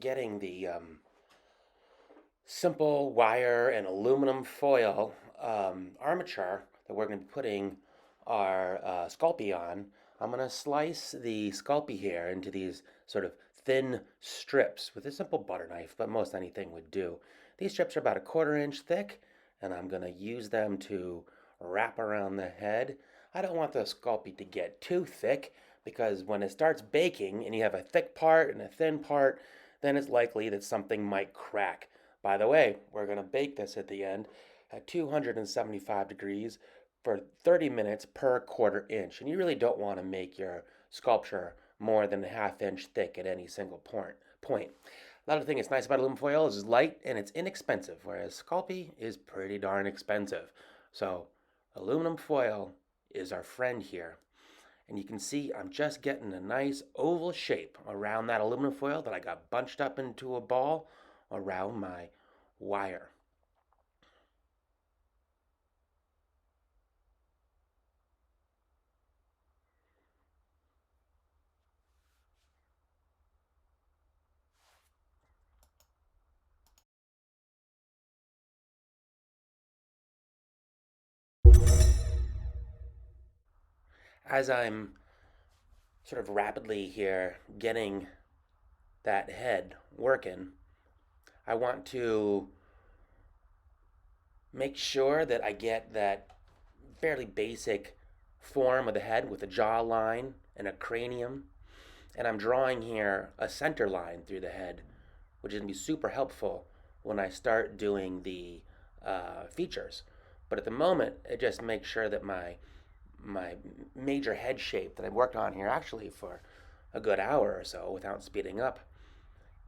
getting the simple wire and aluminum foil armature that we're going to be putting our Sculpey on. I'm going to slice the Sculpey here into these sort of thin strips with a simple butter knife, but most anything would do. These strips are about a 1/4 inch thick, and I'm going to use them to wrap around the head. I don't want the Sculpey to get too thick because when it starts baking and you have a thick part and a thin part, then it's likely that something might crack. By the way, we're going to bake this at the end at 275 degrees for 30 minutes per 1/4 inch. And you really don't want to make your sculpture more than a 1/2 inch thick at any single point. Another thing that's nice about aluminum foil is it's light and it's inexpensive, whereas Sculpey is pretty darn expensive. So aluminum foil is our friend here. And you can see I'm just getting a nice oval shape around that aluminum foil that I got bunched up into a ball around my wire. As I'm sort of rapidly here getting that head working, I want to make sure that I get that fairly basic form of the head with a jawline and a cranium. And I'm drawing here a center line through the head, which is going to be super helpful when I start doing the features. But at the moment, it just makes sure that my major head shape that I've worked on here actually for a good hour or so without speeding up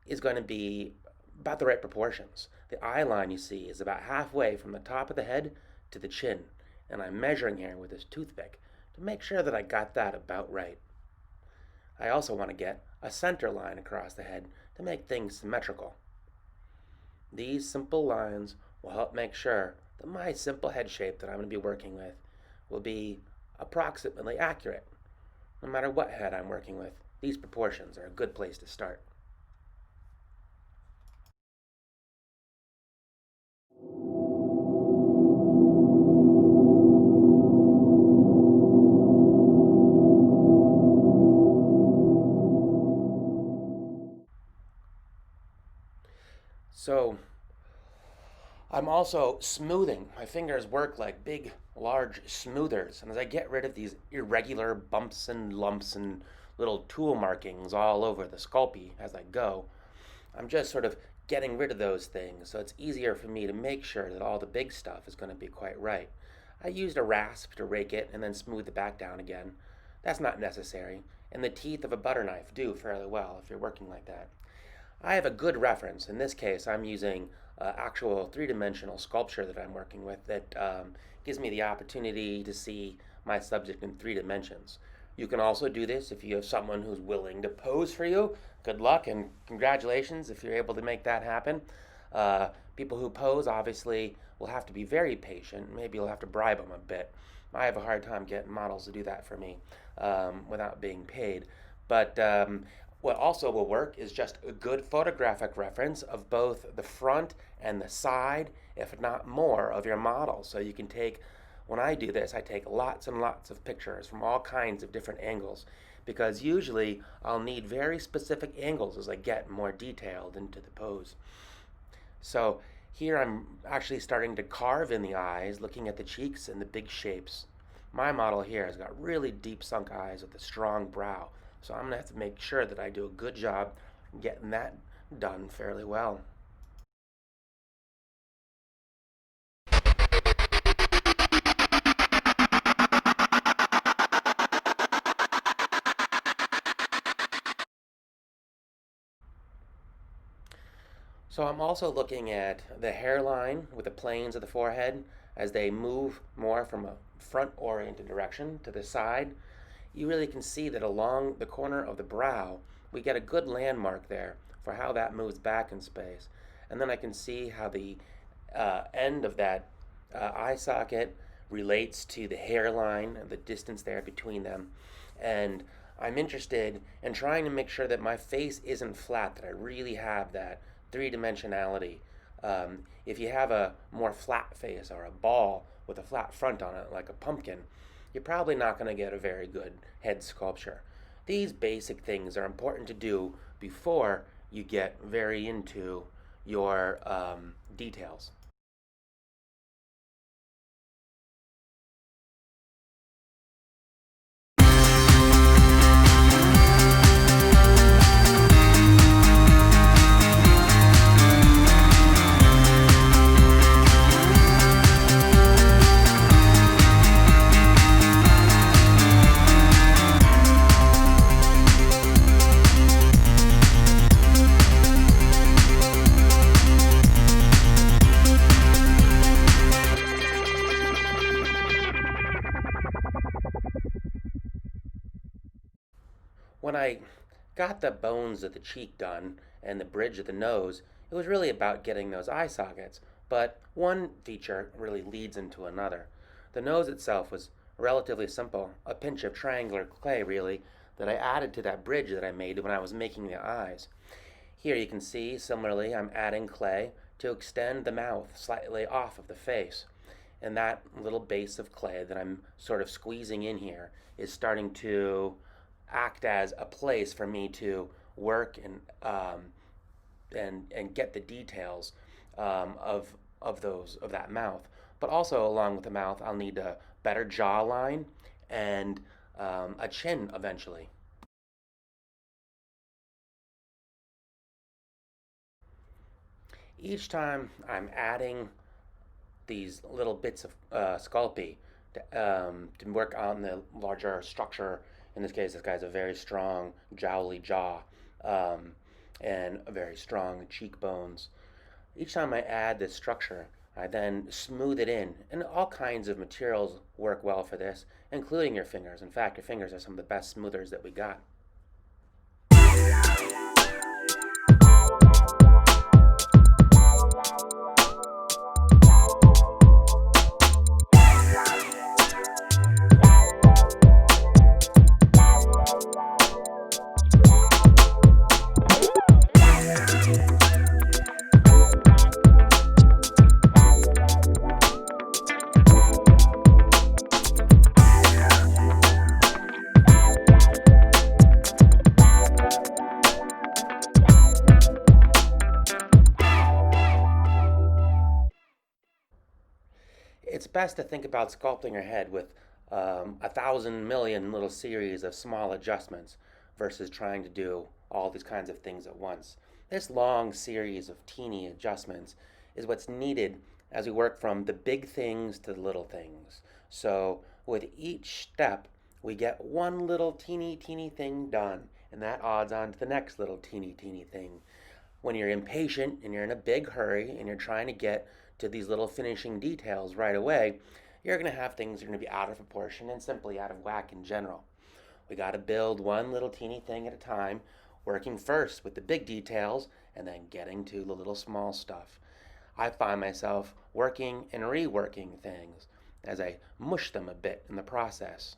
is going to be about the right proportions. The eye line you see is about halfway from the top of the head to the chin, and I'm measuring here with this toothpick to make sure that I got that about right. I also want to get a center line across the head to make things symmetrical. These simple lines will help make sure that my simple head shape that I'm going to be working with will be approximately accurate. No matter what head I'm working with, these proportions are a good place to start. So I'm also smoothing. My fingers work like big, large smoothers. And as I get rid of these irregular bumps and lumps and little tool markings all over the Sculpey as I go, I'm just sort of getting rid of those things so it's easier for me to make sure that all the big stuff is going to be quite right. I used a rasp to rake it and then smooth it back down again. That's not necessary, and the teeth of a butter knife do fairly well if you're working like that. I have a good reference. In this case, I'm using actual three-dimensional sculpture that I'm working with that gives me the opportunity to see my subject in 3 dimensions. You can also do this if you have someone who's willing to pose for you. Good luck and congratulations if you're able to make that happen. People who pose obviously will have to be very patient. Maybe you'll have to bribe them a bit. I have a hard time getting models to do that for me without being paid. But what also will work is just a good photographic reference of both the front and the side, if not more, of your model. So you can take, when I do this, I take lots and lots of pictures from all kinds of different angles because usually I'll need very specific angles as I get more detailed into the pose. So here I'm actually starting to carve in the eyes, looking at the cheeks and the big shapes. My model here has got really deep sunk eyes with a strong brow. So I'm going to have to make sure that I do a good job getting that done fairly well. So I'm also looking at the hairline with the planes of the forehead as they move more from a front-oriented direction to the side. You really can see that along the corner of the brow, we get a good landmark there for how that moves back in space. And then I can see how the end of that eye socket relates to the hairline and the distance there between them. And I'm interested in trying to make sure that my face isn't flat, that I really have that three dimensionality. If you have a more flat face or a ball with a flat front on it, like a pumpkin, you're probably not going to get a very good head sculpture. These basic things are important to do before you get very into your details. When I got the bones of the cheek done and the bridge of the nose, it was really about getting those eye sockets. But one feature really leads into another. The nose itself was relatively simple, a pinch of triangular clay, really, that I added to that bridge that I made when I was making the eyes. Here you can see, similarly, I'm adding clay to extend the mouth slightly off of the face. And that little base of clay that I'm sort of squeezing in here is starting to act as a place for me to work and get the details of that mouth. But also along with the mouth, I'll need a better jawline and a chin eventually. Each time I'm adding these little bits of Sculpey to work on the larger structure. In this case, this guy's a very strong, jowly jaw um, and very strong cheekbones. Each time I add this structure, I then smooth it in. And all kinds of materials work well for this, including your fingers. In fact, your fingers are some of the best smoothers that we got. It's best to think about sculpting your head with 1,000 million little series of small adjustments versus trying to do all these kinds of things at once. This long series of teeny adjustments is what's needed as we work from the big things to the little things. So with each step, we get one little teeny thing done, and that adds on to the next little teeny thing. When you're impatient and you're in a big hurry and you're trying to get to these little finishing details right away, you're going to have things that are going to be out of proportion and simply out of whack in general. We got to build one little teeny thing at a time, working first with the big details and then getting to the little small stuff. I find myself working and reworking things as I mush them a bit in the process.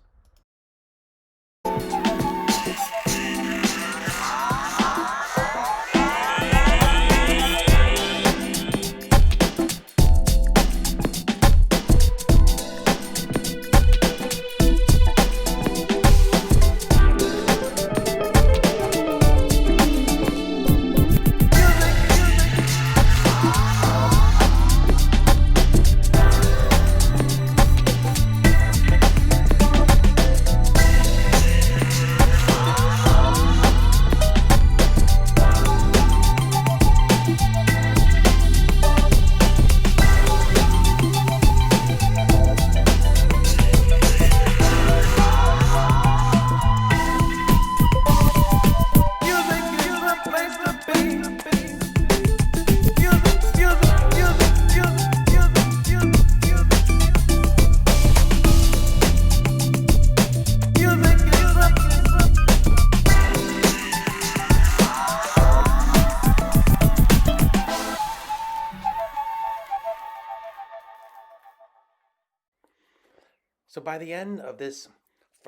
So by the end of this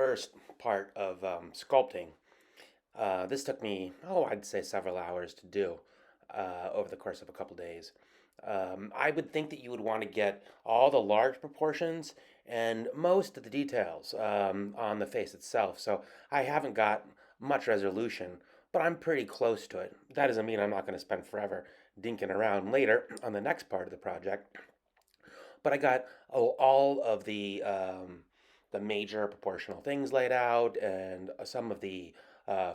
first part of sculpting. This took me, I'd say several hours to do over the course of a couple days. I would think that you would want to get all the large proportions and most of the details on the face itself. So I haven't got much resolution, but I'm pretty close to it. That doesn't mean I'm not going to spend forever dinking around later on the next part of the project. But I got all of the major proportional things laid out, and some of the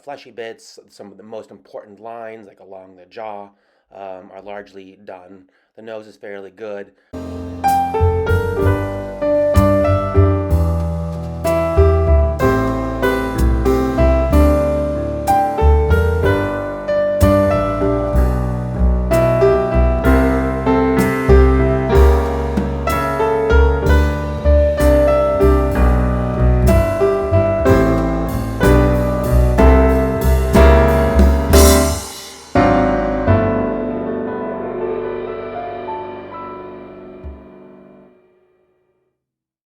fleshy bits, some of the most important lines, like along the jaw, are largely done. The nose is fairly good.